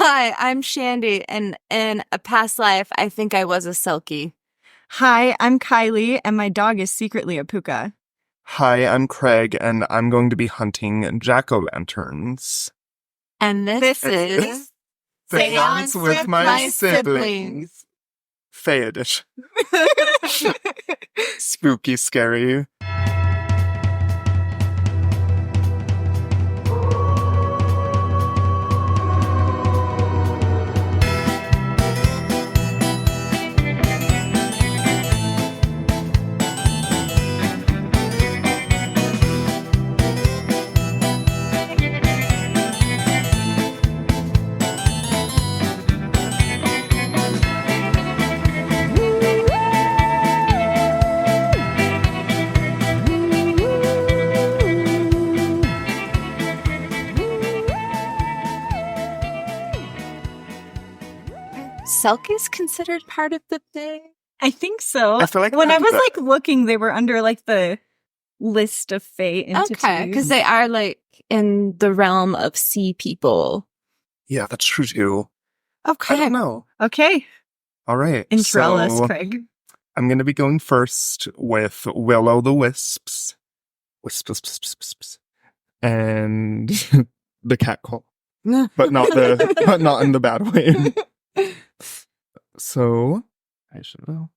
Hi, I'm Shandi, and in a past life, I think I was a Selkie. Hi, I'm Kylee, and my dog is secretly a Puca. Hi, I'm Craig, and I'm going to be hunting jack-o'-lanterns. And this is Seance with My Siblings. Fae edition. Spooky, scary. Selkies considered part of the Fae? I think so. I feel like when I was that- looking, they were under the list of Fae entities. Okay, because they are in the realm of sea people. Yeah, that's true too. Okay. I don't know. Okay, All right. intro us, so Craig. I'm going to be going first with the-Wisps. Wisps. And the cat call. But not in the bad way. So, I should know.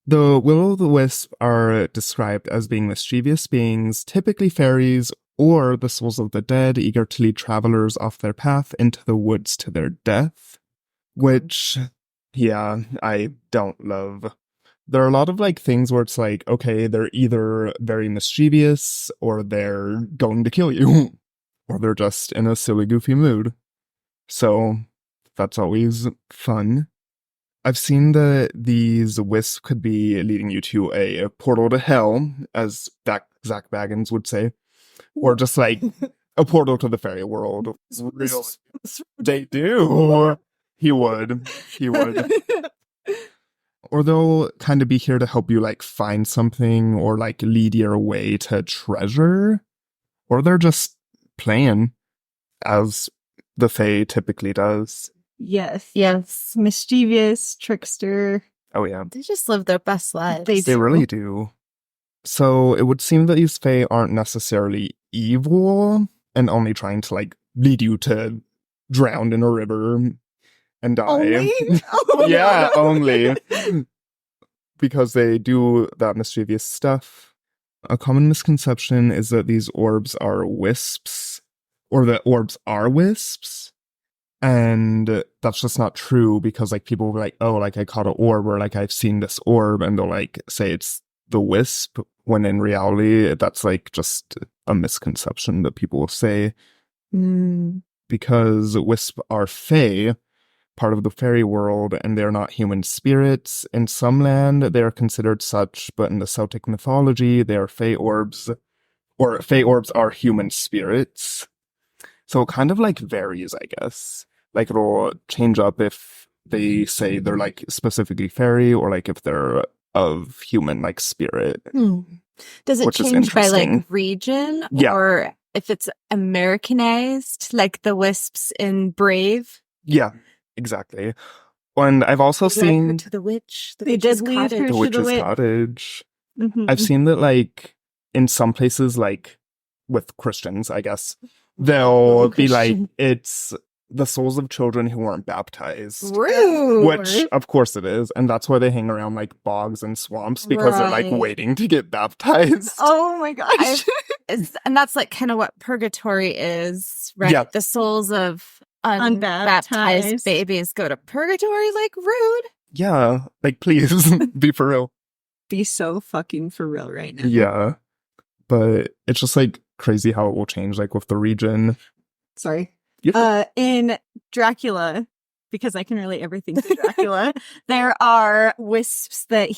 The will-o'-the-wisp are described as being mischievous beings, typically fairies, or the souls of the dead, eager to lead travelers off their path into the woods to their death. Which, yeah, I don't love. There are a lot of things where it's okay, they're either very mischievous, or they're going to kill you, or they're just in a silly, goofy mood. So, that's always fun. I've seen that these wisps could be leading you to a portal to hell, as Zach Baggins would say, or just a portal to the fairy world. Real, they do. He would. Or they'll kind of be here to help you find something or lead your way to treasure, or they're just playing, as the Fae typically does. Yes. Mischievous, trickster. Oh, yeah. They just live their best lives. They They really do. So it would seem that these Fae aren't necessarily evil and only trying to lead you to drown in a river and die. Only? Yeah, only. Because they do that mischievous stuff. A common misconception is that these orbs are wisps, or that orbs are wisps. And that's just not true, because people will be oh, I caught an orb, or I've seen this orb, and they'll say it's the wisp, when in reality that's just a misconception that people will say. Because wisps are fae, part of the fairy world, and they're not human spirits. In some land they are considered such, but in the Celtic mythology they are fae orbs, or fae orbs are human spirits. So it kind of varies, I guess. It'll change up if they say they're specifically fairy, or if they're of human spirit. Does it Which is change by interesting. region? Yeah. Or if it's Americanized, like the Wisps in Brave? Yeah, exactly. And I've also They led her seen to the witch. The They witch's did lead her cottage. the to witch's witch. cottage. Mhm. I've seen that in some places with Christians, I guess, they'll be Christian. it's the souls of children who weren't baptized. Rude. Which, of course it is. And that's why they hang around bogs and swamps, because they're Right. waiting to get baptized. Oh my gosh. And that's kind of what purgatory is, right? Yeah. The souls of Unbaptized. unbaptized babies go to purgatory, rude. Yeah, please, be for real. Be so fucking for real right now. Yeah. But it's just crazy how it will change with the region. Sorry. Yeah. In Dracula, because I can relate everything to Dracula, there are wisps that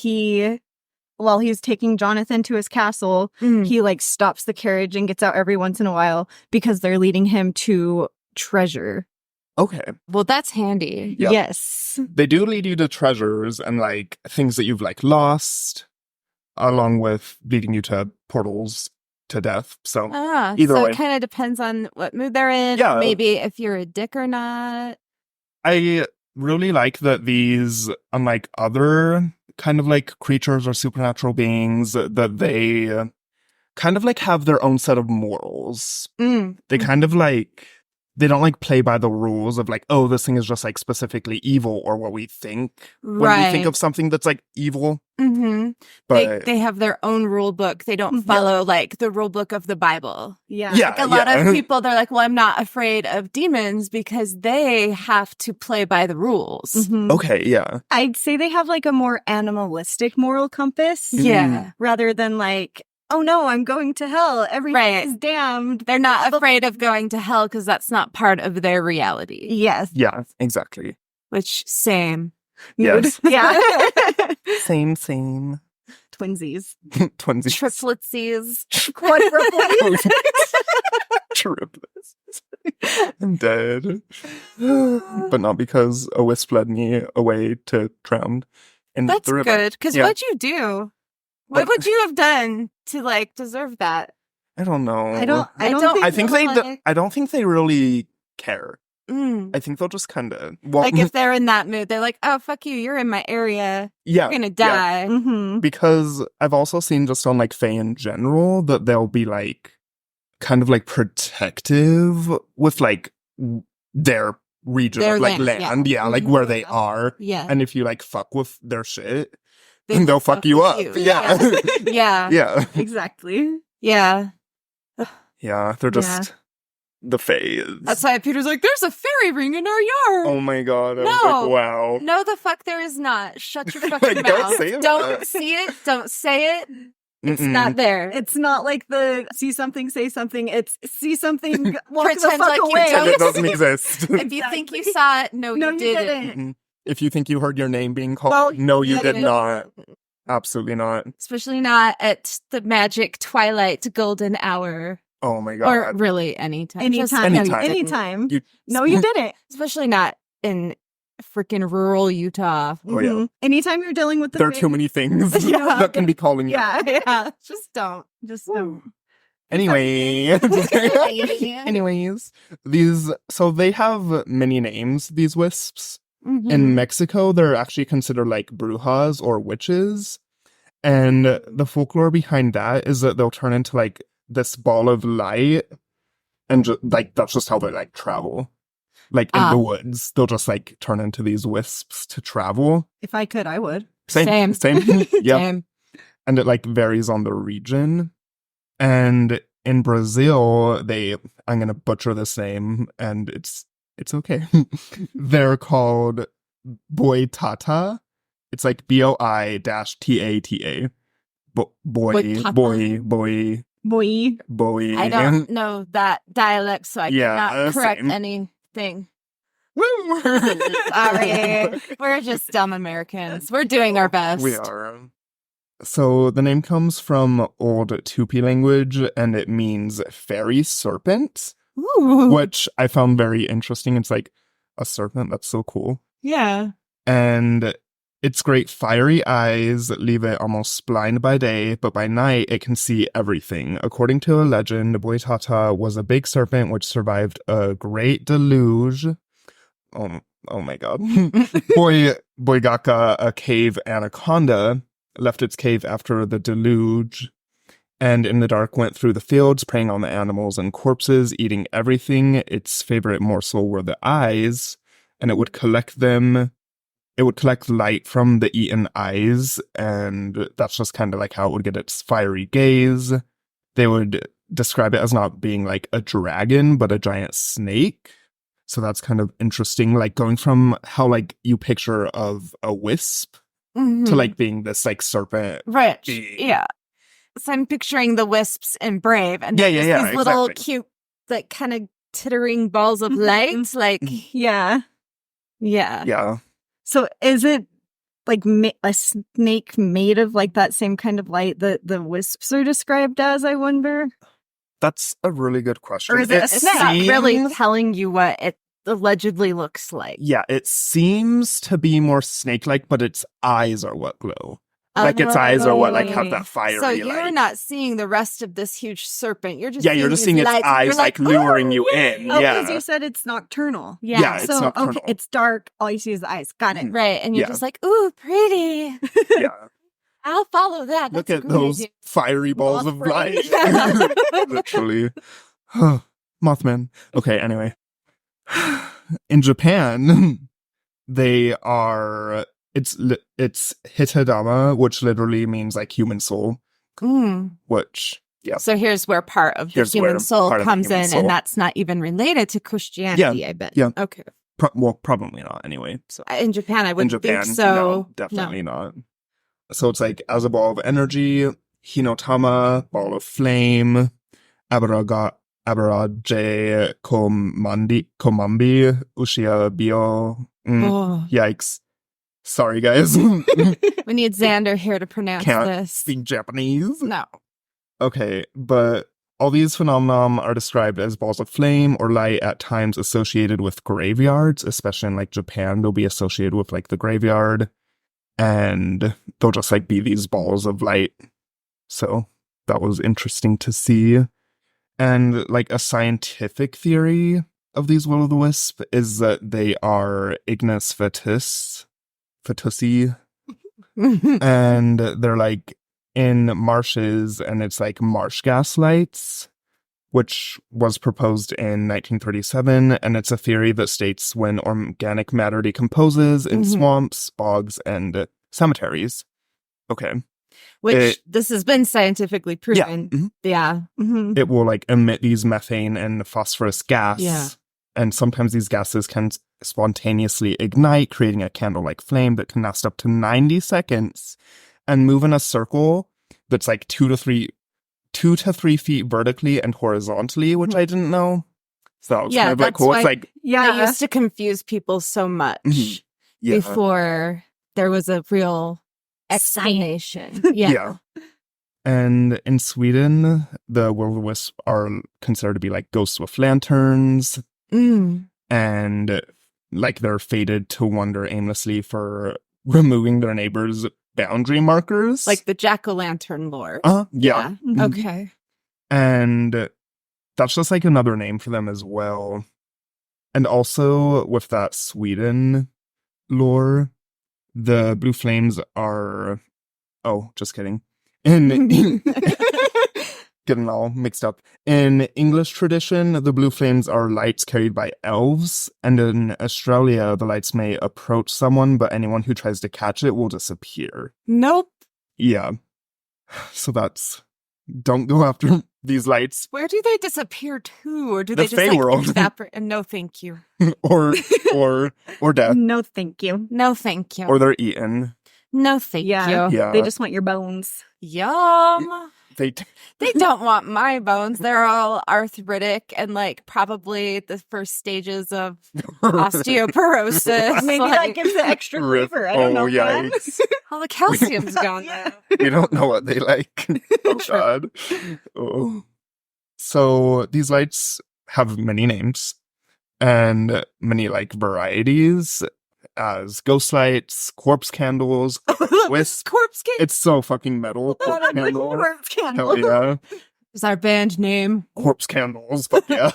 while he's taking Jonathan to his castle, he stops the carriage and gets out every once in a while because they're leading him to treasure. Okay. Well, that's handy. Yep. Yes. They do lead you to treasures and things that you've lost, along with leading you to portals to death. So either so way. it kind of depends on what mood they're in. Yeah. Maybe if you're a dick or not. I really like that these, unlike other kind of like creatures or supernatural beings, that they kind of like have their own set of morals. They kind of like, they don't like play by the rules of like, oh, this thing is just like specifically evil, or what we think when we think of something that's like evil. But they have their own rule book. They don't follow like the rule book of the Bible. Like a lot of people, they're like, well, I'm not afraid of demons because they have to play by the rules. Okay, yeah. I'd say they have like a more animalistic moral compass. Rather than like, oh no, I'm going to hell. Everything is damned. They're not afraid of going to hell because that's not part of their reality. Yes. Yeah, exactly. Which, same. Yes. Yeah. Same. Twinsies. Twinsies. Triplitsies. Quadruplies. Triplets. I'm dead. But not because a wisp led me away to drown in That's the river. good. Because what'd you do? What would you have done to like deserve that? I don't know. I don't think I don't think they really care. I think they'll just kind of like if they're in that mood, they're like, "Oh fuck you, you're in my area. You're gonna die." Because I've also seen just on like Fae in general that they'll be like kind of like protective with like their region, Their of, like land, land, like where they are. Yeah, and if you like fuck with their shit, they'll fuck you up. Yeah, exactly. Yeah, they're just the Fae. That's why Peter's like, "There's a fairy ring in our yard." Oh my god! I was like, wow. No, the fuck there is not. Shut your fucking mouth. Don't say that. Don't see it. Don't say it. It's not there. It's not like the see something, say something. It's see something, walk the Pretend fuck like you away. don't. It doesn't exist. If you think you saw it, no, you didn't. If you think you heard your name being called, no, you did not. Absolutely not. Especially not at the magic twilight golden hour. Oh my god. Or really anytime. Anytime. No, you didn't. Especially not in freaking rural Utah. Oh yeah. Anytime you're dealing with there are too many things that can be calling you. Yeah. Just don't. Anyways, so they have many names, these wisps. In Mexico, they're actually considered like brujas or witches. And the folklore behind that is that they'll turn into like this ball of light, and like that's just how they like travel. Like in the woods, they'll just like turn into these wisps to travel. If I could, I would. Same. Yeah. Same. And it like varies on the region. And in Brazil, I'm gonna butcher this name, and it's okay. They're called boitata. It's like BOI-TATA. Boy. I don't know that dialect, so I cannot correct anything. Sorry. We're just dumb Americans. We're doing our best. We are. So the name comes from Old Tupi language, and it means fairy serpent, which I found very interesting. It's like a serpent. That's so cool. Yeah. And its great fiery eyes leave it almost blind by day, but by night it can see everything. According to a legend, Boitata was a big serpent which survived a great deluge. Oh my god. Boigaka, a cave anaconda, left its cave after the deluge, and in the dark went through the fields, preying on the animals and corpses, eating everything. Its favorite morsel were the eyes, and it would collect them. It would collect light from the eaten eyes, and that's just kind of like how it would get its fiery gaze. They would describe it as not being like a dragon, but a giant snake. So that's kind of interesting, like going from how like you picture of a wisp to like being this like serpent. Right. Yeah. So I'm picturing the wisps in Brave, and these little cute, like kind of tittering balls of light. Like, yeah. So is it like a snake made of like that same kind of light that the wisps are described as, I wonder? That's a really good question. Or is it a snake? Not really telling you what it allegedly looks like. Yeah, it seems to be more snake-like, but its eyes are what glow. Like its eyes are what like have that fiery. So you're like, not seeing the rest of this huge serpent. You're just you're just seeing its lights, eyes like luring you in. Oh, yeah, because you said it's nocturnal. Yeah, it's So nocturnal. okay, it's dark. All you see is the eyes. Got it. Right, and you're just like, ooh, pretty. yeah. I'll follow that. Look That's at those fiery balls of light. Literally. Mothman. Okay, anyway. In Japan, they are... It's hitadama, which literally means like human soul. Which, yeah. So here's where part of the human soul comes in, and that's not even related to Christianity, I bet. Yeah. Okay. Probably not anyway. So in Japan, I wouldn't think so. No, definitely not. So it's like as a ball of energy, hinotama, ball of flame, abaraje komambi, ushia bio. Yikes. Sorry, guys. We need Xander here to pronounce Can't this. speak Japanese. No. Okay, but all these phenomena are described as balls of flame or light at times associated with graveyards, especially in like Japan. They'll be associated with like the graveyard, and they'll just like be these balls of light. So that was interesting to see. And like a scientific theory of these will-o'-the-wisp is that they are ignis fatusi, and they're like in marshes, and it's like marsh gas lights, which was proposed in 1937, and it's a theory that states when organic matter decomposes in swamps, bogs, and cemeteries. Okay. Which this has been scientifically proven. Yeah. It will like emit these methane and phosphorus gas. Yeah. And sometimes these gases can spontaneously ignite, creating a candle-like flame that can last up to 90 seconds and move in a circle that's like 2 to 3 feet vertically and horizontally, which I didn't know. So that was kind of like cool. It's like, it used to confuse people so much before there was a real explanation. Yeah. And in Sweden, the will-o'-the-wisp are considered to be like ghosts with lanterns. And like they're fated to wander aimlessly for removing their neighbors' boundary markers. Like the jack-o'-lantern lore. Yeah. Okay. And that's just like another name for them as well. And also with that Sweden lore, the blue flames are... Oh, just kidding. Getting all mixed up. In English tradition, the blue flames are lights carried by elves, and in Australia, the lights may approach someone, but anyone who tries to catch it will disappear. Nope. Yeah. So that's... Don't go after these lights. Where do they disappear to? Or do they just Fae like world. evaporate? And no thank you. or death. No, thank you. No thank you. Or they're eaten. No thank you. Yeah. They just want your bones. Yum. They don't want my bones. They're all arthritic and like probably the first stages of osteoporosis. Maybe that gives the extra flavor. I don't know. Yikes. All the calcium's gone now. We don't know what they like. Oh, God. Oh. So these lights have many names and many like varieties. As ghost lights, corpse candles, wisp. Corpse candle. It's so fucking metal. Corpse candle. Corpse candle. Hell yeah. Is our band name. Corpse candles, but yeah.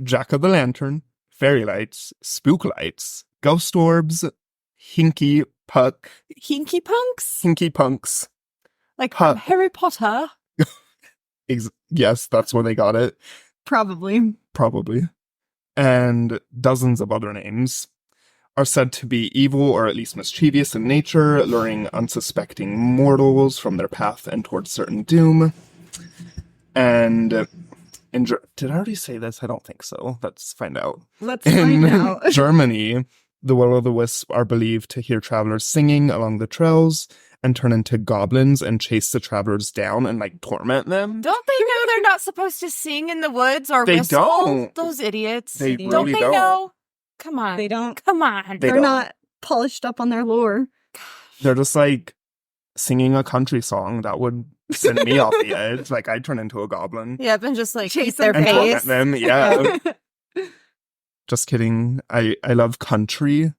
Jack-o'-the-lantern, fairy lights, spook lights, ghost orbs, hinky puck. Hinky punks? Hinky punks. Like from Harry Potter? Yes, that's where they got it. Probably. And dozens of other names are said to be evil or at least mischievous in nature, luring unsuspecting mortals from their path and towards certain doom. And did I already say this? I don't think so. Let's find out. Let's find out. In Germany, the will-o'-the-wisp are believed to hear travelers singing along the trails and turn into goblins and chase the travelers down and like torment them. Don't they know they're not supposed to sing in the woods or They whistle? don't. Those idiots. They don't really they don't. know? Come on. They don't. Come on. They're not polished up on their lore. They're just like singing a country song that would send me off the edge. Like I'd turn into a goblin. Yeah, and just like Chase eat their and torment face. them. Yeah. Just kidding. I love country.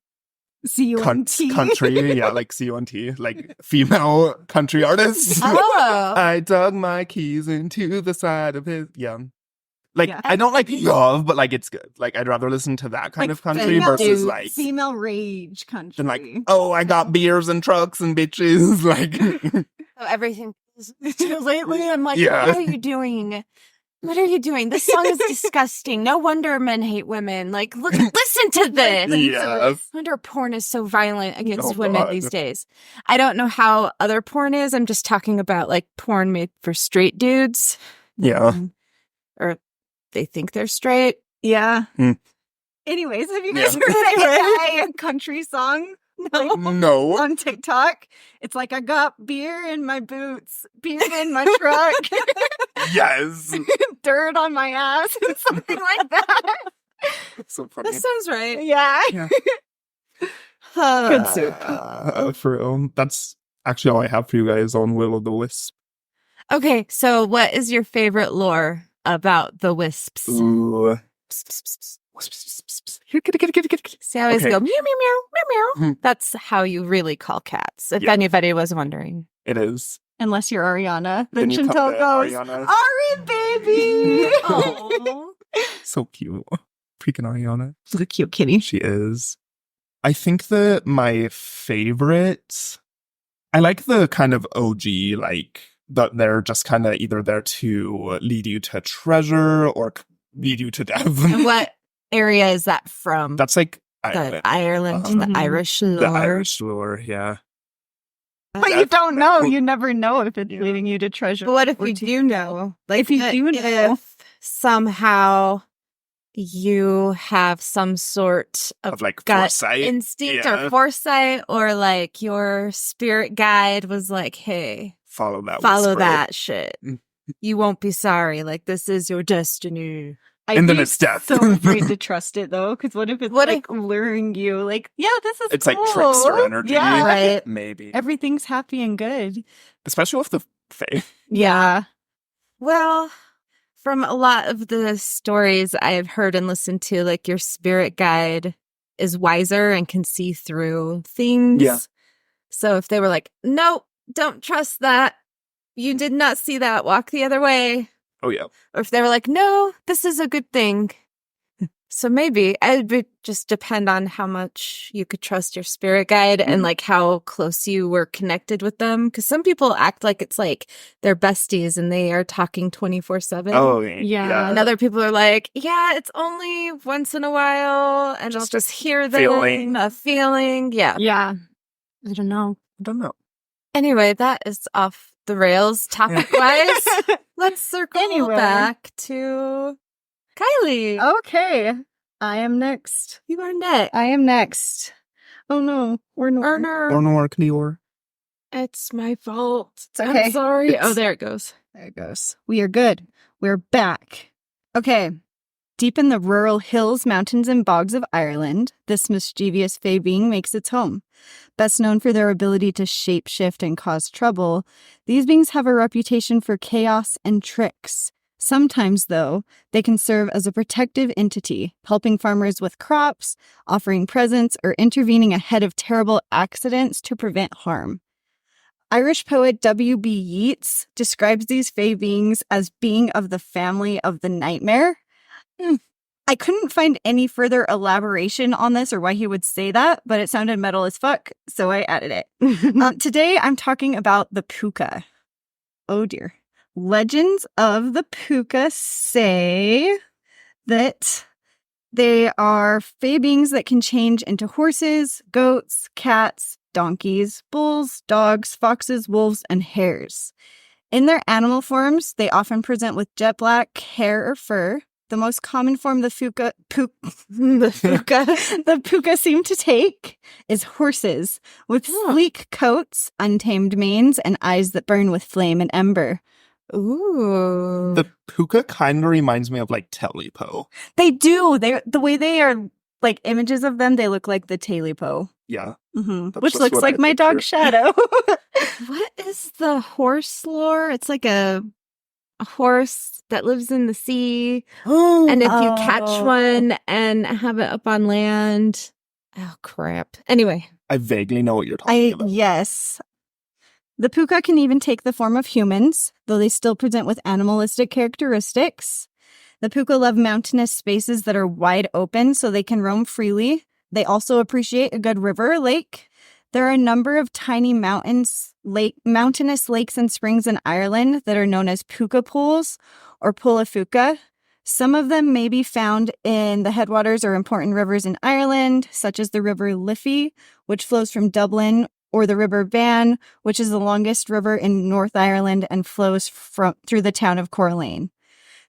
C-U-N-T. country, yeah, like C-U-N-T, like female country artists. Oh. I dug my keys into the side of his, Like, Yeah. I don't like love, but like, it's good. Like, I'd rather listen to that kind Like of country female versus dudes, like, female rage country. than like, oh, I got beers and trucks and bitches. Like, So everything is lately. I'm like, Yeah. what are you doing? What are you doing? This song is disgusting. No wonder men hate women. Like, listen to this. yeah. No wonder porn is so violent against Oh, women God. these days. I don't know how other porn is. I'm just talking about like porn made for straight dudes. Yeah. Or they think they're straight. Yeah. Mm. Anyways, have you guys Yeah. heard a country song? Like, No. on TikTok, it's like I got beer in my boots, beer in my truck, Yes. dirt on my ass, and something like that. It's so funny. That sounds right. Yeah. Good soup. For real. That's actually all I have for you guys on Will of the Wisp. Okay, so what is your favorite lore about the Wisps? Ooh. Here, get. See, I always Okay. go meow, meow, meow, meow, meow. Mhm. That's how you really call cats, if Yeah. anybody was wondering. It is. Unless you're Ariana, then you come Chantel to goes, Ariana. Ari, baby! Oh. So cute. Freaking Ariana. She's a cute kitty. She is. I think that my favorite, I like the kind of OG, like, that they're just kind of either there to lead you to treasure or lead you to death. And what area is that from? That's like The Ireland, Mhm. the Irish lore. the Irish lore, yeah. But you don't know. You never know if it's leading you to treasure. But what if or you to- do know? Like, If you do know. if somehow you have some sort Of like gut foresight. instinct Yeah. or foresight, or like your spirit guide was like, hey, Follow that. follow whisper. that shit. Mm. You won't be sorry. Like, this is your destiny. I'd And then be it's death. so afraid to trust it though, because what if it's What like luring you? Like, yeah, this is It's like cool. trickster energy. Yeah, Right. Maybe. everything's happy and good. Especially with the Fae. Yeah, Well, from a lot of the stories I've heard and listened to, like your spirit guide is wiser and can see through things. Yeah. So if they were like, no, don't trust that. You did not see that. Walk the other way. Oh, yeah. Or if they were like, no, this is a good thing. So maybe it would just depend on how much you could trust your spirit guide and like how close you were connected with them. Because some people act like it's like they're besties and they are talking 24/7. Oh, Yeah. And other people are like, yeah, it's only once in a while and I'll just hear them. feeling. A feeling. Yeah. yeah. I don't know. I don't know. Anyway, that is off the rails topic wise. Let's circle Anyway. back to Kylee. Okay, I am next. You are next. I am next. Oh no, we're not. Erner. Ornor Cleor. It's my fault. It's okay. I'm sorry. It's- Oh, there it goes. There it goes. We are good. We're back. Okay. Deep in the rural hills, mountains, and bogs of Ireland, this mischievous fae being makes its home. Best known for their ability to shapeshift and cause trouble, these beings have a reputation for chaos and tricks. Sometimes, though, they can serve as a protective entity, helping farmers with crops, offering presents, or intervening ahead of terrible accidents to prevent harm. Irish poet W.B. Yeats describes these fae beings as being of the family of the nightmare. I couldn't find any further elaboration on this or why he would say that, but it sounded metal as fuck, so I added it. Today, I'm talking about the Puca. Oh dear. Legends of the Puca say that they are fae beings that can change into horses, goats, cats, donkeys, bulls, dogs, foxes, wolves, and hares. In their animal forms, they often present with jet black hair or fur. The most common form the Puca seem to take is horses, with sleek coats, untamed manes, and eyes that burn with flame and ember. Ooh. The Puka kind of reminds me of like Telepo. They do. The way they are like images of them, they look like the Talipo. Yeah. Mm-hmm. That's Which just looks what like I my dog picture. Shadow. What is the horse lore? It's like a horse that lives in the sea. And if you catch one and have it up on land, Oh, crap. Anyway. I vaguely know what you're talking about. Yes. The puka can even take the form of humans, though they still present with animalistic characteristics. The puka love mountainous spaces that are wide open so they can roam freely. They also appreciate a good river or lake. There are a number of tiny mountainous lakes and springs in Ireland that are known as puka pools or pulafuka. Some of them may be found in the headwaters or important rivers in Ireland, such as the River Liffey, which flows from Dublin, or the River Bann, which is the longest river in North Ireland and flows through the town of Corlane.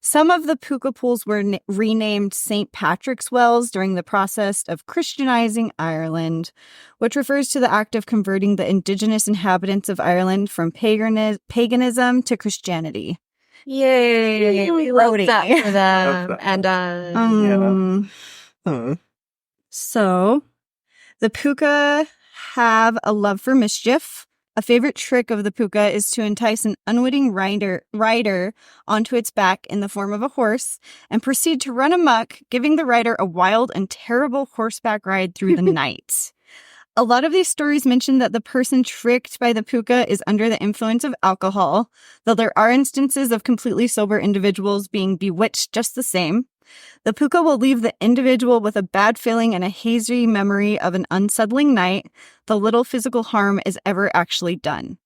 Some of the puka pools were renamed St. Patrick's Wells during the process of Christianizing Ireland, which refers to the act of converting the indigenous inhabitants of Ireland from paganism to Christianity. Yay! We love that for them. And So, the puka have a love for mischief. A favorite trick of the puka is to entice an unwitting rider onto its back in the form of a horse and proceed to run amok, giving the rider a wild and terrible horseback ride through the night. A lot of these stories mention that the person tricked by the puka is under the influence of alcohol, though there are instances of completely sober individuals being bewitched just the same. The puka will leave the individual with a bad feeling and a hazy memory of an unsettling night, though little physical harm is ever actually done.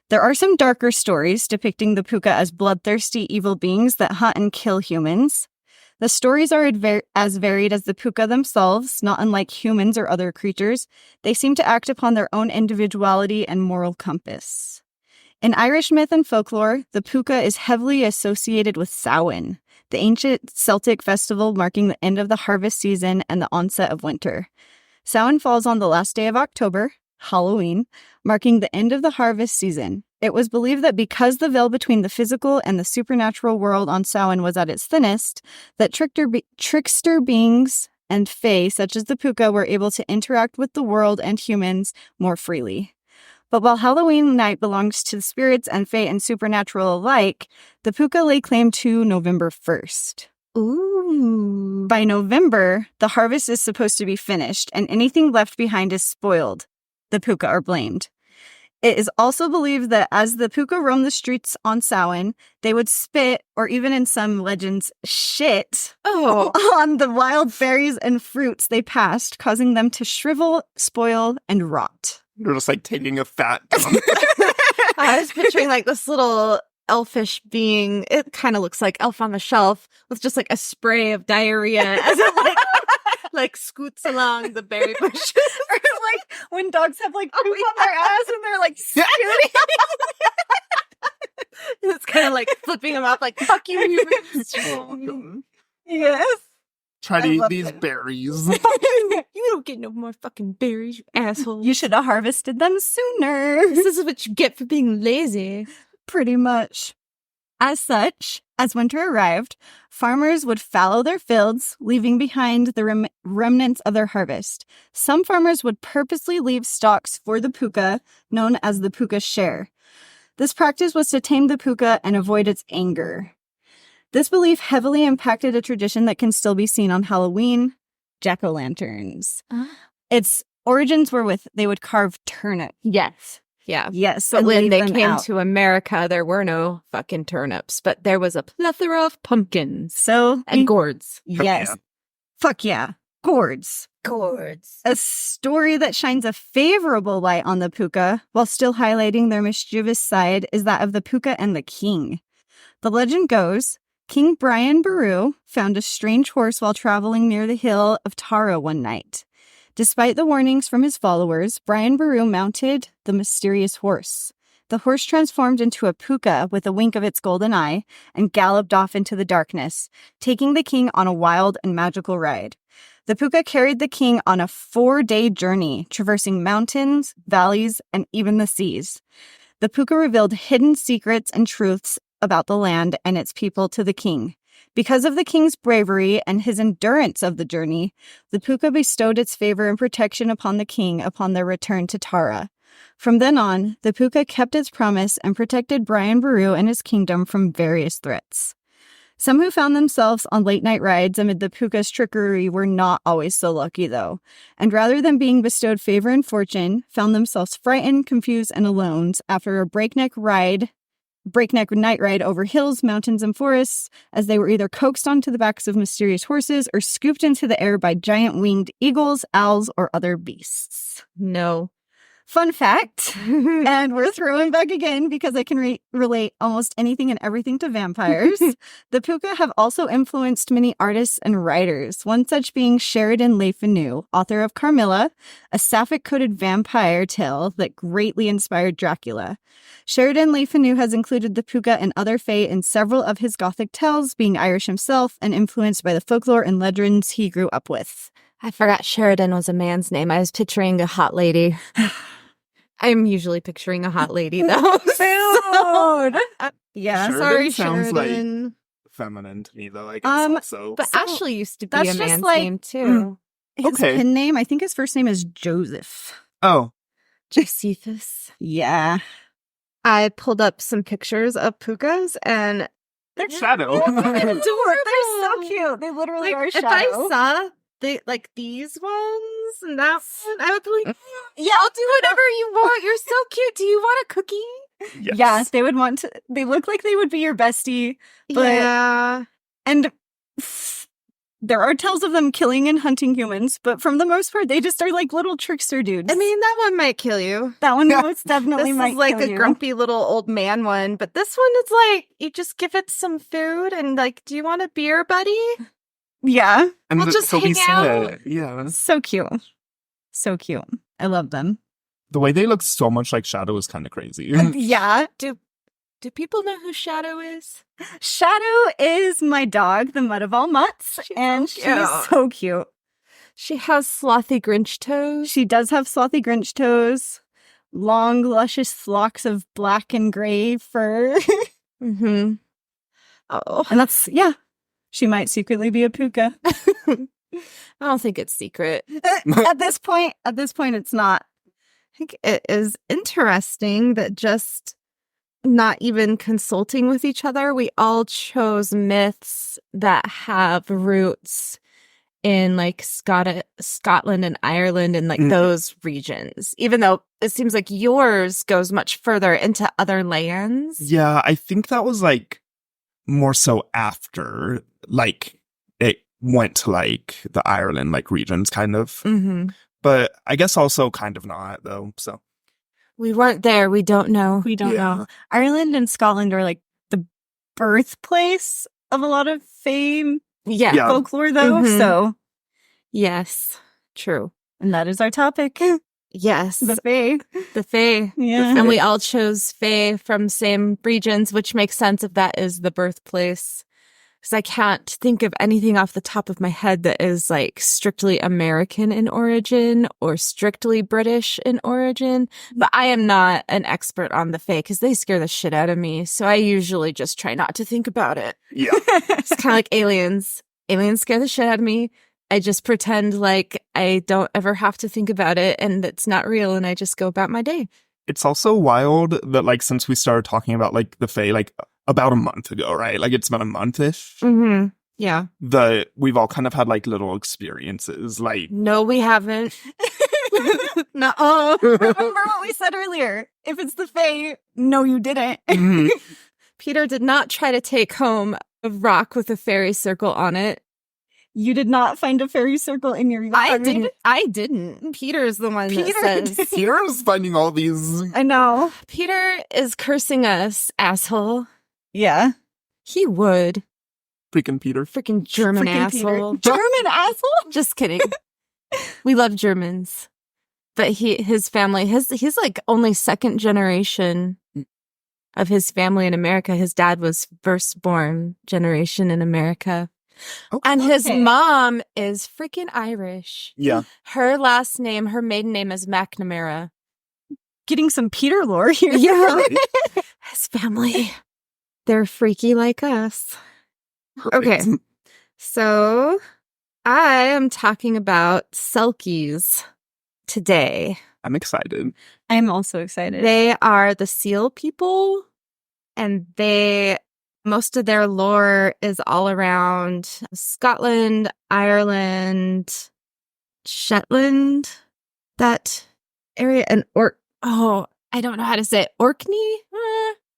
There are some darker stories depicting the puka as bloodthirsty evil beings that hunt and kill humans. The stories are as varied as the puka themselves, not unlike humans or other creatures. They seem to act upon their own individuality and moral compass. In Irish myth and folklore, the puka is heavily associated with Samhain, the ancient Celtic festival marking the end of the harvest season and the onset of winter. Samhain falls on the last day of October, Halloween, marking the end of the harvest season. It was believed that because the veil between the physical and the supernatural world on Samhain was at its thinnest, that trickster beings and fae, such as the puka, were able to interact with the world and humans more freely. But while Halloween night belongs to the spirits and fae and supernatural alike, the puka lay claim to November 1st. Ooh. By November, the harvest is supposed to be finished, and anything left behind is spoiled. The puka are blamed. It is also believed that as the puka roamed the streets on Samhain, they would spit, or even in some legends, shit, on the wild berries and fruits they passed, causing them to shrivel, spoil, and rot. You're just like taking a fat dump. I was picturing like this little elfish being. It kind of looks like Elf on the Shelf with just like a spray of diarrhea as it like scoots along the berry bushes. Or like when dogs have like poop on their ass and they're like scooting. It's kind of like flipping them off like, fuck you. Yes. Try to eat these berries. You don't get no more fucking berries, you asshole. You should have harvested them sooner. This is what you get for being lazy. Pretty much. As such, as winter arrived, farmers would fallow their fields, leaving behind the remnants of their harvest. Some farmers would purposely leave stalks for the puka, known as the puka share. This practice was to tame the puka and avoid its anger. This belief heavily impacted a tradition that can still be seen on Halloween, jack-o'-lanterns. Its origins were they would carve turnips. Yes. Yeah. Yes. But when they came to America, there were no fucking turnips, but there was a plethora of pumpkins. And gourds. Yes. Fuck yeah. Gourds. A story that shines a favorable light on the puka while still highlighting their mischievous side is that of the puka and the king. The legend goes, King Brian Boru found a strange horse while traveling near the hill of Tara one night. Despite the warnings from his followers, Brian Boru mounted the mysterious horse. The horse transformed into a puka with a wink of its golden eye and galloped off into the darkness, taking the king on a wild and magical ride. The puka carried the king on a 4-day journey, traversing mountains, valleys, and even the seas. The puka revealed hidden secrets and truths about the land and its people to the king. Because of the king's bravery and his endurance of the journey, the puka bestowed its favor and protection upon the king upon their return to Tara. From then on, the puka kept its promise and protected Brian Boru and his kingdom from various threats. Some who found themselves on late-night rides amid the Pucas' trickery were not always so lucky, though, and rather than being bestowed favor and fortune, found themselves frightened, confused, and alone after a breakneck night ride over hills, mountains, and forests, as they were either coaxed onto the backs of mysterious horses or scooped into the air by giant winged eagles, owls, or other beasts. No. Fun fact, and we're throwing back again because I can relate almost anything and everything to vampires. The Puca have also influenced many artists and writers, one such being Sheridan Le Fanu, author of Carmilla, a sapphic-coated vampire tale that greatly inspired Dracula. Sheridan Le Fanu has included the Puca and other fae in several of his Gothic tales, being Irish himself and influenced by the folklore and legends he grew up with. I forgot Sheridan was a man's name. I was picturing a hot lady. I'm usually picturing a hot lady, though. Yeah, Sheridan sorry, sounds Sheridan. like feminine to me, though. Like, it's also... But Ashley used to be that's a just man's like- name, too. His Okay. pen name, I think his first name is Joseph. Oh, Josephus. Yeah. I pulled up some pictures of Pucas, and they're shadow. They're so cute. They literally are if shadow. I saw these ones and that one, I would be like, Yeah. I'll do whatever you want. You're so cute. Do you want a cookie? Yes. Yeah, they would want to. They look like they would be your bestie. But- yeah. And there are tales of them killing and hunting humans, but from the most part, they just are like little trickster dudes. I mean, that one might kill you. that one most definitely This might is like kill a you. grumpy little old man one, but this one is like, you just give it some food and like, do you want a beer, buddy? Yeah. And We'll just so we hang out. said, yeah. So cute. So cute. I love them. The way they look so much like Shadow is kind of crazy. Yeah. Do people know who Shadow is? Shadow is my dog, the Mutt of all Mutts, She's and so she's cute. so cute. She has slothy Grinch toes. She does have slothy Grinch toes, long, luscious locks of black and gray fur. Mm-hmm. Oh. And that's, yeah. She might secretly be a Puca. I don't think it's secret. At this point, it's not. I think it is interesting that just not even consulting with each other, we all chose myths that have roots in like Scotland and Ireland and like those regions, even though it seems like yours goes much further into other lands. Yeah, I think that was like more so after like it went to like the Ireland like regions kind of. Mm-hmm. But I guess also kind of not though. So We weren't there. We don't know. We don't Yeah. know. Ireland and Scotland are like the birthplace of a lot of fame Yeah. folklore, though. Mhm. So, Yes. True. and that is our topic. Yes. The Fae. The Fae. Yeah. And we all chose Fae from same regions, which makes sense if that is the birthplace. Because I can't think of anything off the top of my head that is like strictly American in origin or strictly British in origin. But I am not an expert on the Fae because they scare the shit out of me. So I usually just try not to think about it. yeah. It's kind of like aliens. Aliens scare the shit out of me. I just pretend like I don't ever have to think about it and it's not real and I just go about my day. It's also wild that like since we started talking about like the Fae like about a month ago, right? Like it's been a month-ish. Mm-hmm. Yeah. That we've all kind of had like little experiences like No, we haven't. Nuh-uh. Remember what we said earlier. If it's the Fae, no, you didn't. mhm. Peter did not try to take home a rock with a fairy circle on it. You did not find a fairy circle in your yard. I didn't. Peter's the one Peter that says. Here's finding all these. I know. Peter is cursing us, asshole. Yeah. He would. Freaking Peter. Freaking German Freaking Peter. asshole. German asshole? Just kidding. We love Germans. But his family, he's like only second generation of his family in America. His dad was firstborn generation in America. Okay. And his Okay. mom is freaking Irish. Yeah. Her last name, her maiden name is McNamara. Getting some Peter lore here. Yeah. His family. They're freaky like us. Okay. Perfect. So I am talking about Selkies today. I'm excited. I'm also excited. They are the seal people, and they Most of their lore is all around Scotland, Ireland, Shetland, that area, and I don't know how to say it. Orkney?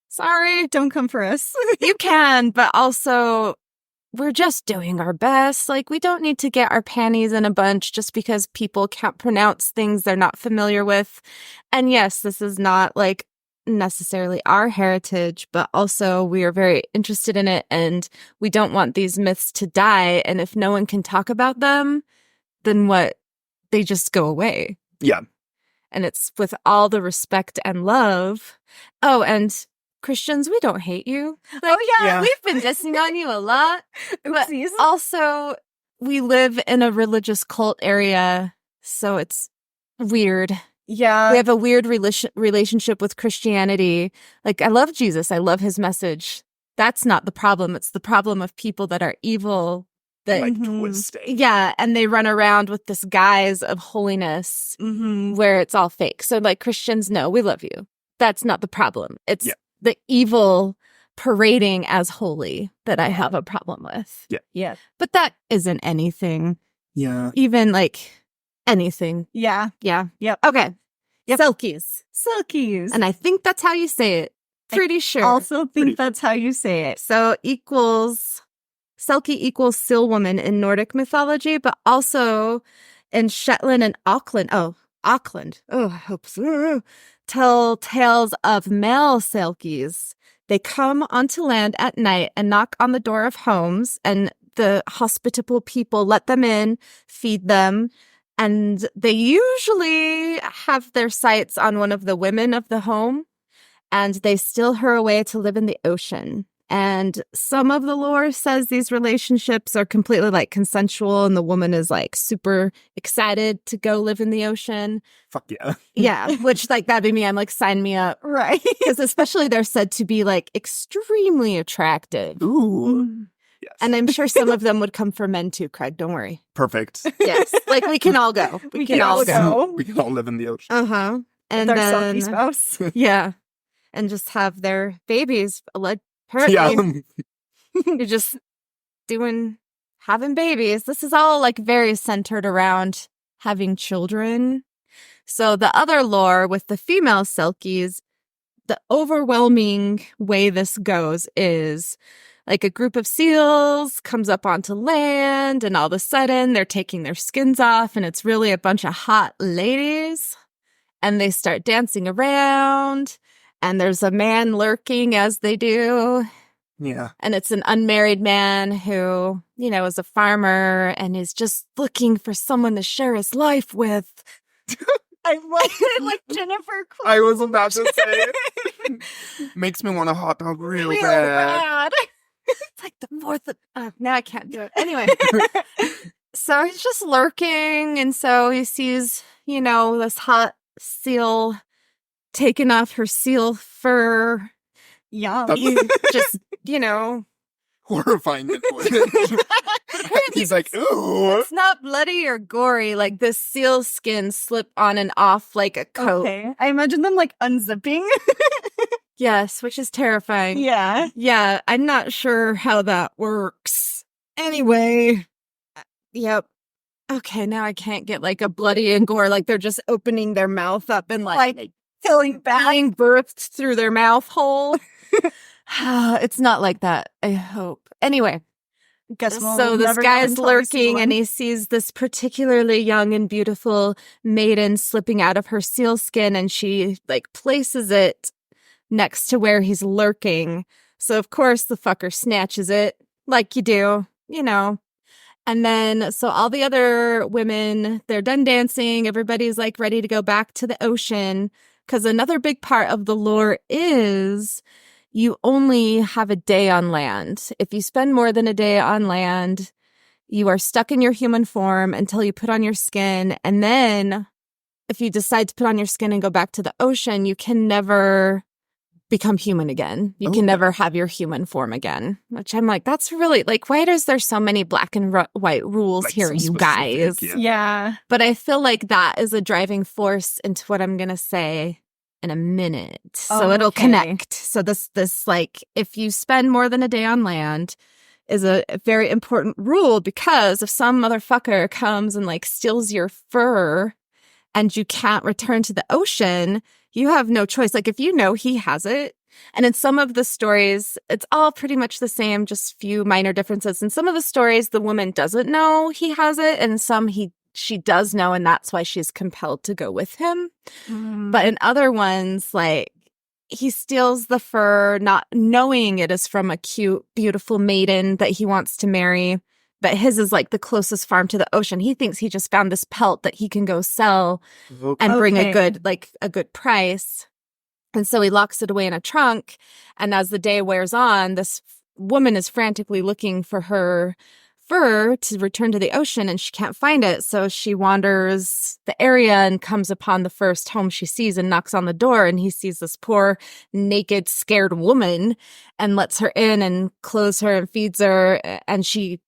Sorry. Don't come for us. You can, but also we're just doing our best. Like, we don't need to get our panties in a bunch just because people can't pronounce things they're not familiar with. And yes, this is not like necessarily our heritage, but also we are very interested in it, and we don't want these myths to die. And if no one can talk about them, then what? They just go away. Yeah. And it's with all the respect and love. Oh, and Christians, we don't hate you. Like, Yeah. we've been dissing on you a lot. But Oopsies. also, we live in a religious cult area, so it's weird. Yeah. We have a weird relationship with Christianity. Like, I love Jesus. I love his message. That's not the problem. It's the problem of people that are evil. That, Like twisting. yeah, and they run around with this guise of holiness where it's all fake. So, like, Christians, no, we love you. That's not the problem. It's the evil parading as holy that I have a problem with. Yeah. Yeah. But that isn't anything. Yeah. Even, like, anything. Yeah. Yeah. Yep. Okay. Yep. Selkies. Selkies. And I think that's how you say it. Pretty sure. Also think that's how you say it. So Selkie equals seal woman in Nordic mythology, but also in Shetland and Auckland. Oh, Auckland. Oh, I hope so. Tell tales of male Selkies. They come onto land at night and knock on the door of homes, and the hospitable people let them in, feed them, and they usually have their sights on one of the women of the home, and they steal her away to live in the ocean. And some of the lore says these relationships are completely like consensual, and the woman is like super excited to go live in the ocean. Fuck yeah. Yeah, which like that'd be me. I'm like, sign me up. Right. Because especially they're said to be like extremely attractive. Ooh. Yes. And I'm sure some of them would come for men too, Craig. Don't worry. Perfect. Yes. Like we can all go. We can all go. We can all live in the ocean. Uh-huh. And Their then, selfie spouse. yeah. And just have their babies. Apparently, Yeah. you're just having babies. This is all like very centered around having children. So the other lore with the female Selkies, the overwhelming way this goes is like a group of seals comes up onto land, and all of a sudden they're taking their skins off, and it's really a bunch of hot ladies, and they start dancing around, and there's a man lurking as they do. Yeah. And it's an unmarried man who, is a farmer and is just looking for someone to share his life with. I like it like Jennifer. I was about to say it. Makes me want a hot dog real bad. It's like the fourth of... now I can't do it. Anyway. So he's just lurking, and so he sees, this hot seal taking off her seal fur. Yeah. Just, Horrifying footage. He's like, ooh. It's not bloody or gory. Like this seal skin slip on and off like a coat. Okay. I imagine them like unzipping. Yes, which is terrifying. Yeah. Yeah, I'm not sure how that works. Anyway. Yep. Okay, now I can't get like a bloody and gore. Like they're just opening their mouth up and like filling back. being birthed through their mouth hole. It's not like that, I hope. Anyway. Guess we'll So this never know guy's until we see lurking, one. and he sees this particularly young and beautiful maiden slipping out of her seal skin, and she like places it next to where he's lurking. So of course the fucker snatches it like you do, And then so all the other women, they're done dancing. Everybody's like ready to go back to the ocean, because another big part of the lore is you only have a day on land. If you spend more than a day on land, you are stuck in your human form until you put on your skin. And then if you decide to put on your skin and go back to the ocean, you can never become human again. You can never have your human form again, which I'm like, that's really like, why is there so many black and white rules Like, here, so you specific, guys? yeah. Yeah. But I feel like that is a driving force into what I'm going to say. in a minute. So it'll connect. So this like, if you spend more than a day on land is a very important rule, because if some motherfucker comes and like steals your fur and you can't return to the ocean, you have no choice. Like if you know he has it, and in some of the stories, it's all pretty much the same, just few minor differences. In some of the stories, the woman doesn't know he has it, and some she does know, and that's why she's compelled to go with him. But in other ones, like, he steals the fur not knowing it is from a cute, beautiful maiden that he wants to marry. But his is like the closest farm to the ocean. He thinks he just found this pelt that he can go sell and bring a good price. And so he locks it away in a trunk. And as the day wears on, this woman is frantically looking for her fur to return to the ocean, and she can't find it. So she wanders the area and comes upon the first home she sees and knocks on the door. And he sees this poor, naked, scared woman and lets her in and clothes her and feeds her. And she,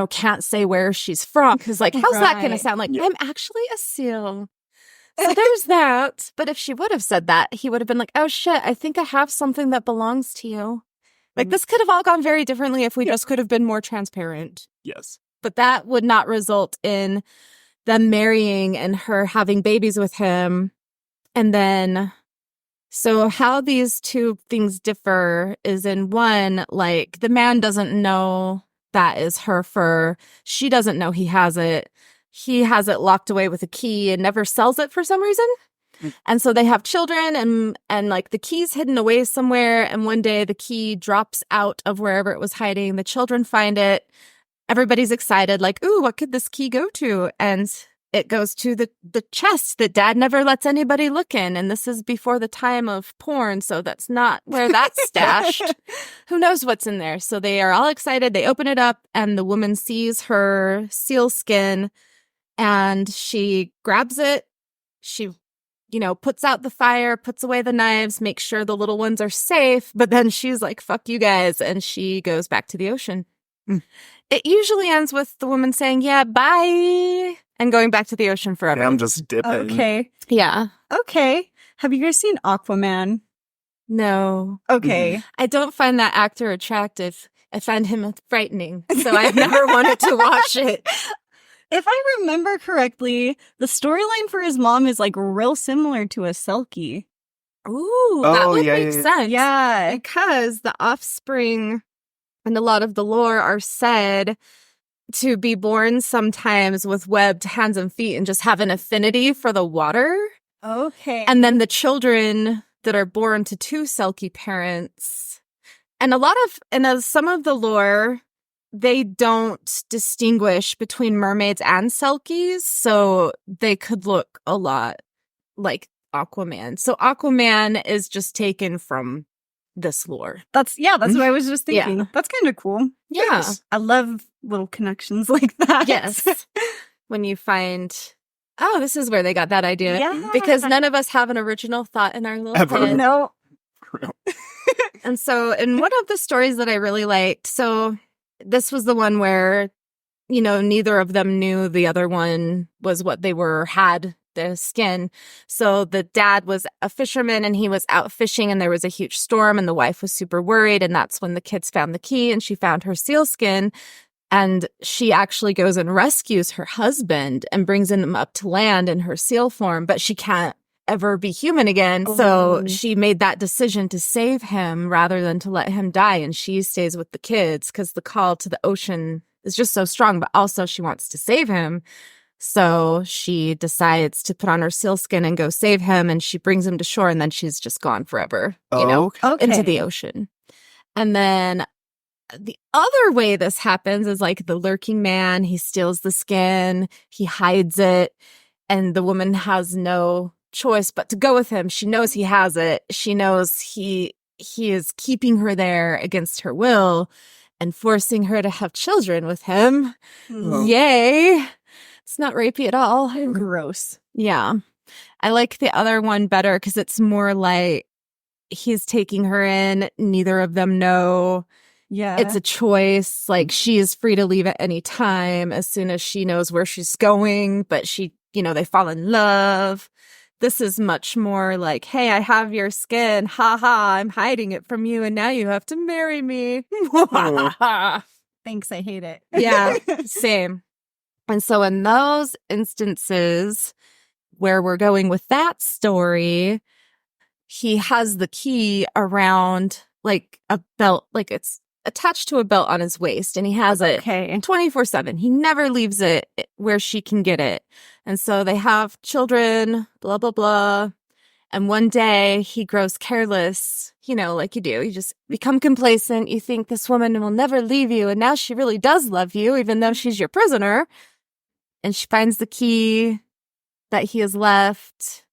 can't say where she's from. Because, like, how's that going to sound? Like, I'm actually a seal. So there's that. But if she would have said that, he would have been like, oh shit, I think I have something that belongs to you. Like, this could have all gone very differently if we just could have been more transparent. Yes. But that would not result in them marrying and her having babies with him. And then, so how these two things differ is, in one, like, the man doesn't know that is her fur. She doesn't know he has it. He has it locked away with a key and never sells it for some reason. And so they have children, and like the key's hidden away somewhere. And one day the key drops out of wherever it was hiding. The children find it. Everybody's excited, like, ooh, what could this key go to? And it goes to the chest that dad never lets anybody look in. And this is before the time of porn, so that's not where that's stashed. Who knows what's in there? So they are all excited. They open it up, and the woman sees her seal skin, and she grabs it. She puts out the fire, puts away the knives, makes sure the little ones are safe. But then she's like, fuck you guys. And she goes back to the ocean. It usually ends with the woman saying, yeah, bye, and going back to the ocean forever. I'm just dipping. Okay. Yeah. Okay. Have you guys seen Aquaman? No. Okay. I don't find that actor attractive. I find him frightening. So I've never wanted to watch it. If I remember correctly, the storyline for his mom is like real similar to a Selkie. Ooh, that would make yeah. sense. Yeah. Because the offspring and a lot of the lore are said to be born sometimes with webbed hands and feet and just have an affinity for the water. Okay. And then the children that are born to two Selkie parents. And some of the lore, they don't distinguish between mermaids and Selkies, so they could look a lot like Aquaman. So Aquaman is just taken from this lore. That's what I was just thinking. Yeah. That's kind of cool. Yeah. Yes. I love little connections like that. Yes. When you find, oh, this is where they got that idea. Yeah. Because none of us have an original thought in our little Ever. head. No. And so in one of the stories that I really liked, so this was the one where, neither of them knew the other one was what they had the skin. So the dad was a fisherman, and he was out fishing, and there was a huge storm, and the wife was super worried. And that's when the kids found the key, and she found her seal skin. And she actually goes and rescues her husband and brings him up to land in her seal form, but she can't ever be human again. So she made that decision to save him rather than to let him die. And she stays with the kids because the call to the ocean is just so strong, but also she wants to save him. So she decides to put on her seal skin and go save him. And she brings him to shore, and then she's just gone forever, into the ocean. And then the other way this happens is like the lurking man. He steals the skin, he hides it, and the woman has no choice but to go with him. She knows he has it. She knows he is keeping her there against her will and forcing her to have children with him. Yay. It's not rapey at all. Gross. Yeah. I like the other one better because it's more like he's taking her in. Neither of them know. Yeah. It's a choice. Like, she is free to leave at any time as soon as she knows where she's going. But they fall in love. This is much more like, hey, I have your skin. Ha ha, I'm hiding it from you, and now you have to marry me. Thanks, I hate it. Yeah, same. And so in those instances where we're going with that story, he has the key around like a belt, like it's attached to a belt on his waist, and he has it 24/7. He never leaves it where she can get it. And so they have children, blah, blah, blah. And one day he grows careless, you know, like you do. You just become complacent. You think this woman will never leave you. And now she really does love you, even though she's your prisoner. And she finds the key that he has left.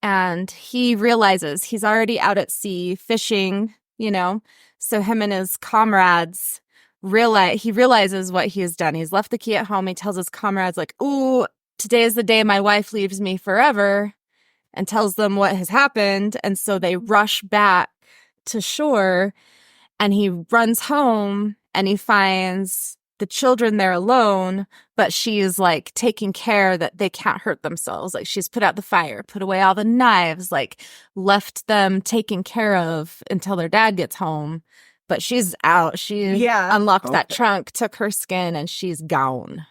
And he realizes he's already out at sea fishing, you know. So him and his comrades he realizes what he has done. He's left the key at home. He tells his comrades, like, ooh, today is the day my wife leaves me forever, and tells them what has happened. And so they rush back to shore, and he runs home and he finds the children there alone, but she's like taking care that they can't hurt themselves. Like she's put out the fire, put away all the knives, like left them taken care of until their dad gets home. But she's out. She unlocked that trunk, took her skin, and she's gone.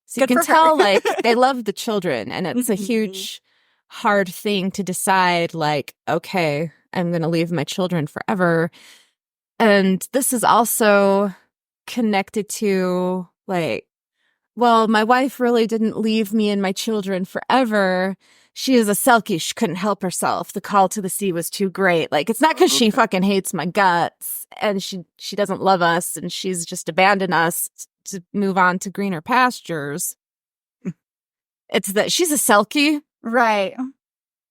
So you can tell, like, they love the children, and it's a huge, hard thing to decide, like, okay, I'm going to leave my children forever. And this is also connected to, like, well, my wife really didn't leave me and my children forever. She is a Selkie. She couldn't help herself. The call to the sea was too great. Like, it's not because she fucking hates my guts and she doesn't love us and she's just abandoned us to move on to greener pastures. It's that she's a Selkie. Right.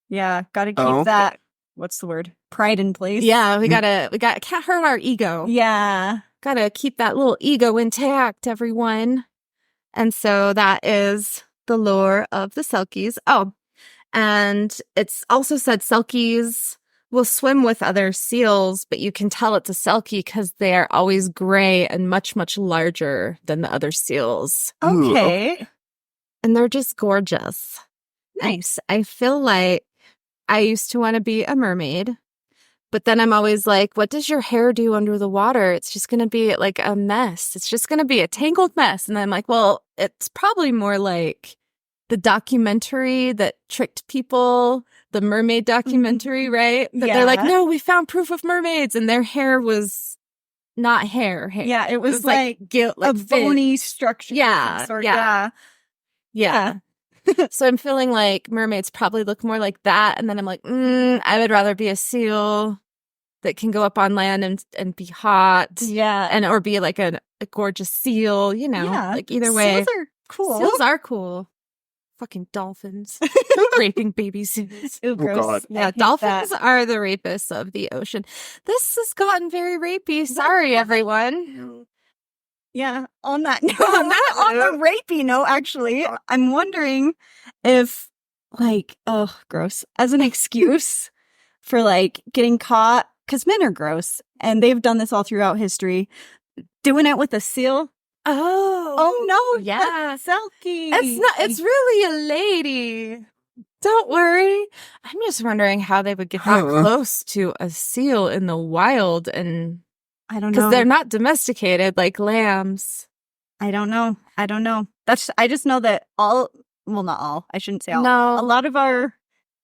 Yeah. Gotta keep that, what's the word? Pride in place. Yeah. We can't hurt our ego. Yeah. Gotta keep that little ego intact, everyone. And so that is the lore of the Selkies. Oh, and it's also said Selkies will swim with other seals, but you can tell it's a Selkie because they are always gray and much, much larger than the other seals. Okay. And they're just gorgeous. Nice. I feel like I used to want to be a mermaid, but then I'm always like, what does your hair do under the water? It's just going to be like a mess. It's just going to be a tangled mess. And I'm like, well, it's probably more like the documentary that tricked people, the mermaid documentary, right? But they're like, no, we found proof of mermaids. And their hair was not hair. Yeah, it was like a bony structure. Yeah. So I'm feeling like mermaids probably look more like that. And then I'm like, I would rather be a seal that can go up on land and be hot. Yeah. And or be like a gorgeous seal, you know, like either way. Seals are cool. Seals are cool. Fucking dolphins. Raping baby seals. Ew, gross. God. Yeah, dolphins are the rapists of the ocean. This has gotten very rapey. Sorry, everyone. Yeah, on that note, on the rapey note, actually, I'm wondering if, like, oh, gross, as an excuse for, like, getting caught, because men are gross, and they've done this all throughout history, doing it with a seal. Oh no, yeah. Selkie. It's really a lady. Don't worry. I'm just wondering how they would get that close to a seal in the wild, and I don't know. Because they're not domesticated like lambs. I don't know. I just know that not all. I shouldn't say all. No. A lot of our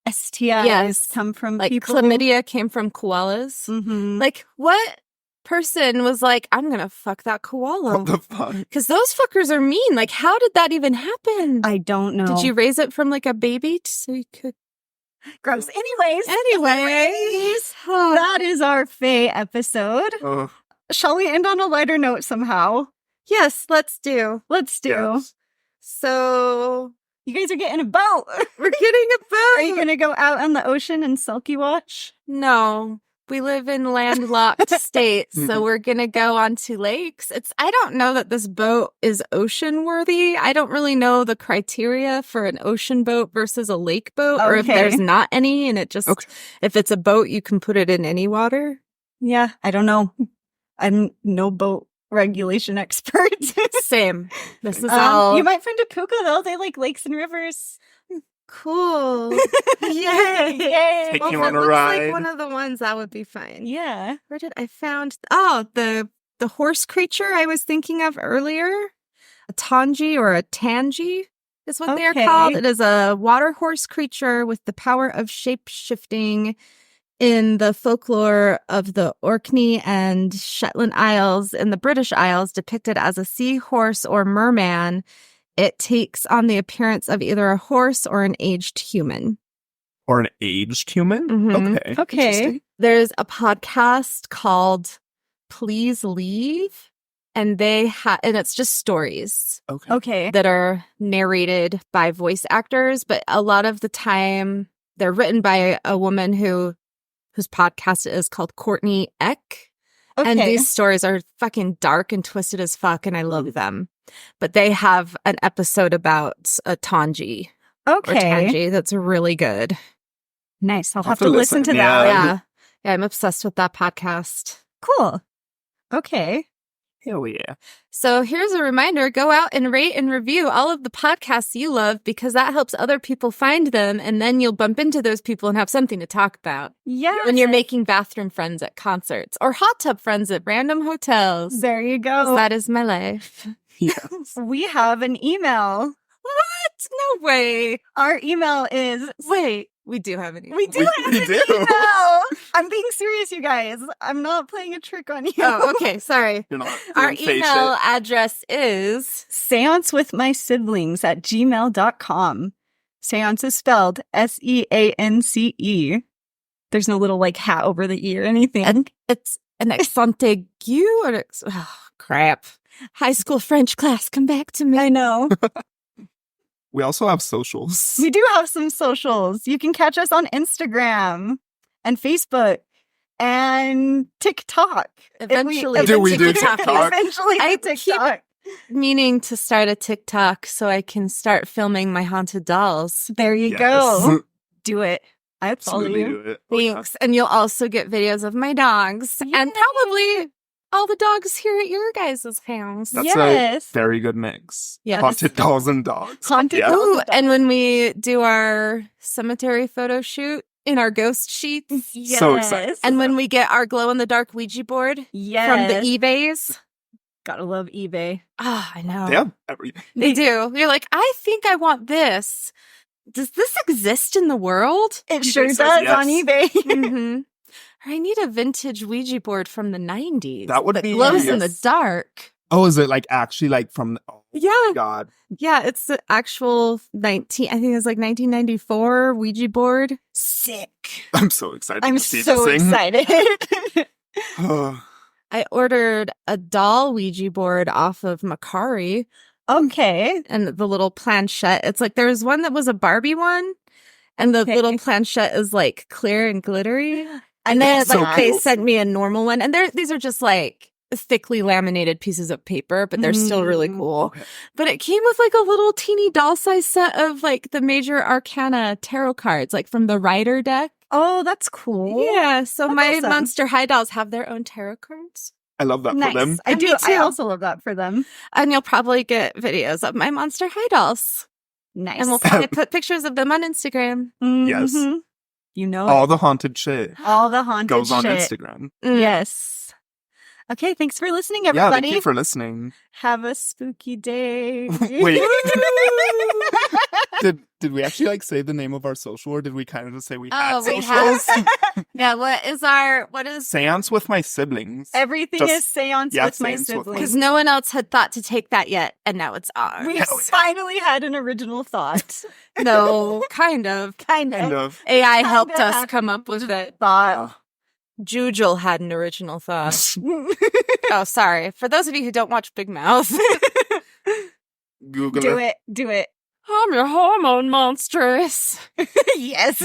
STIs come from like people. Chlamydia came from koalas. Mm-hmm. Like, what person was like, I'm gonna fuck that koala? What the fuck? Because those fuckers are mean. Like, how did that even happen? I don't know. Did you raise it from like a baby so you could? Gross. Anyways, that is our Fae episode. Shall we end on a lighter note somehow? Yes, let's do. Yes. So you guys are getting a boat. We're getting a boat. Are you going to go out on the ocean and Selkie watch? No. We live in landlocked states, so we're going to go onto lakes. I don't know that this boat is ocean worthy. I don't really know the criteria for an ocean boat versus a lake boat, or if there's not any, and it just, if it's a boat, you can put it in any water. Yeah, I don't know. I'm no boat regulation expert. Same. This is all. You might find a puka, though. They like lakes and rivers. Cool. Yay! Take Well, you if on it a looks ride. like one of the ones, that would be fine. Yeah. Where did I found? Oh, the horse creature I was thinking of earlier. A tangi or a tangi is what they are Okay. called. It is a water horse creature with the power of shape-shifting in the folklore of the Orkney and Shetland Isles in the British Isles, depicted as a seahorse or merman. It takes on the appearance of either a horse or an aged human. Or an aged human? Mhm. Okay. Okay. Interesting. There's a podcast called Please Leave, and and it's just stories Okay. Okay. that are narrated by voice actors, but a lot of the time they're written by a woman whose podcast is called Courtney Eck. Okay. And these stories are fucking dark and twisted as fuck, and I love them. But they have an episode about a tangi or Okay. tangi that's really good. Nice. I'll I'll have to listen to that. Yeah. Yeah, I'm obsessed with that podcast. Cool. Okay. Hell yeah. So here's a reminder, go out and rate and review all of the podcasts you love, because that helps other people find them, and then you'll bump into those people and have something to talk about Yeah. when you're making bathroom friends at concerts or hot tub friends at random hotels. There you go. That is my life. Yes. We have an email. What? No way. Our email is. Wait, we do have any. We do have We an do. email. I'm being serious, you guys. I'm not playing a trick on you. Oh, okay. Sorry. You're not Our doing fake email shit. address is Seance with my siblings at gmail.com. Seance is spelled Seance. There's no little like hat over the E or anything. and it's an enchanting or crap. High school French class, come back to me. I know. We also have socials. We do have some socials. You can catch us on Instagram and Facebook and TikTok. Eventually. Do we do TikTok. TikTok? Eventually, I TikTok. Meaning to start a TikTok so I can start filming my haunted dolls. There you Yes. go. Do it. I'd follow Absolutely you. do it. Oh, yeah. Thanks. And you'll also get videos of my dogs and Yay. probably all the dogs here at your guys' house. That's Yes. a very good mix. Yes. Haunted dolls and dogs. Haunted Yeah. dolls. Ooh, and when we do our cemetery photo shoot in our ghost sheets, Yes. So excited. and when we get our glow-in-the-dark Ouija board Yes. from the eBays. Gotta love eBay. Ah, I know. They have everything. They do. You're like, I think I want this. Does this exist in the world? It eBay sure says does yes. on eBay. Mm-hmm. I need a vintage Ouija board from the 90s. That would be glows in the yes. dark. Oh, is it like actually like from? Oh Yeah. my God. Yeah, it's the actual I think it's like 1994 Ouija board. Sick. I'm so excited. I'm to see so this thing. excited. I ordered a doll Ouija board off of Macari Okay. and the little planchette. It's like there's one that was a Barbie one, and the Okay. little planchette is like clear and glittery. And then So like they cool. sent me a normal one, and these are just like thickly laminated pieces of paper, but they're still really cool. Okay. But it came with like a little teeny doll size set of like the major arcana tarot cards, like from the Rider deck. Oh, that's cool. Yeah, so That's my awesome. Monster High dolls have their own tarot cards. I love that Nice. for them. I And do. me I too. also love that for them. And you'll probably get videos of my Monster High dolls. Nice. And we'll probably put pictures of them on Instagram. Yes. Mhm. You know All the haunted shit all the haunted goes on shit. Instagram. Yes. Okay, thanks for listening, Yeah, everybody. thank you for listening. Have a spooky day. Wait. Did we actually like say the name of our social, or did we kind of just say we had Oh, we socials? have. Yeah, what is Seance with my siblings. Everything Just- is seance yeah, with my seance with my siblings. because no one else had thought to take that yet, and now it's ours. We Hell yeah. finally had an original thought. No, kind of. kind Kind of. of. AI helped Kinda us had- come up with it. Thought. Jujul had an original thought. Oh, sorry. For those of you who don't watch Big Mouth, Google Do it. it. Do it. I'm your hormone monstrous. Yes.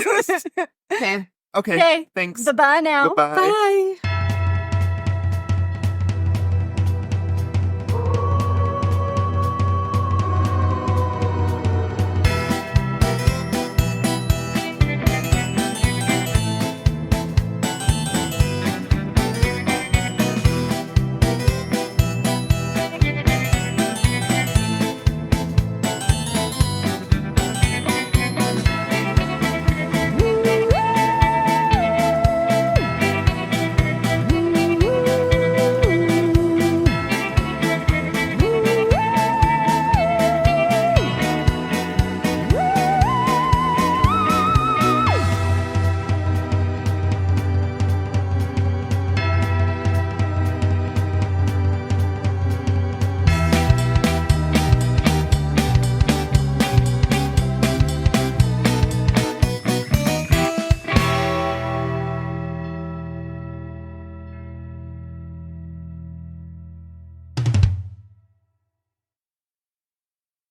Okay. Okay. Okay. Thanks. Bye-bye now. Bye-bye. Bye.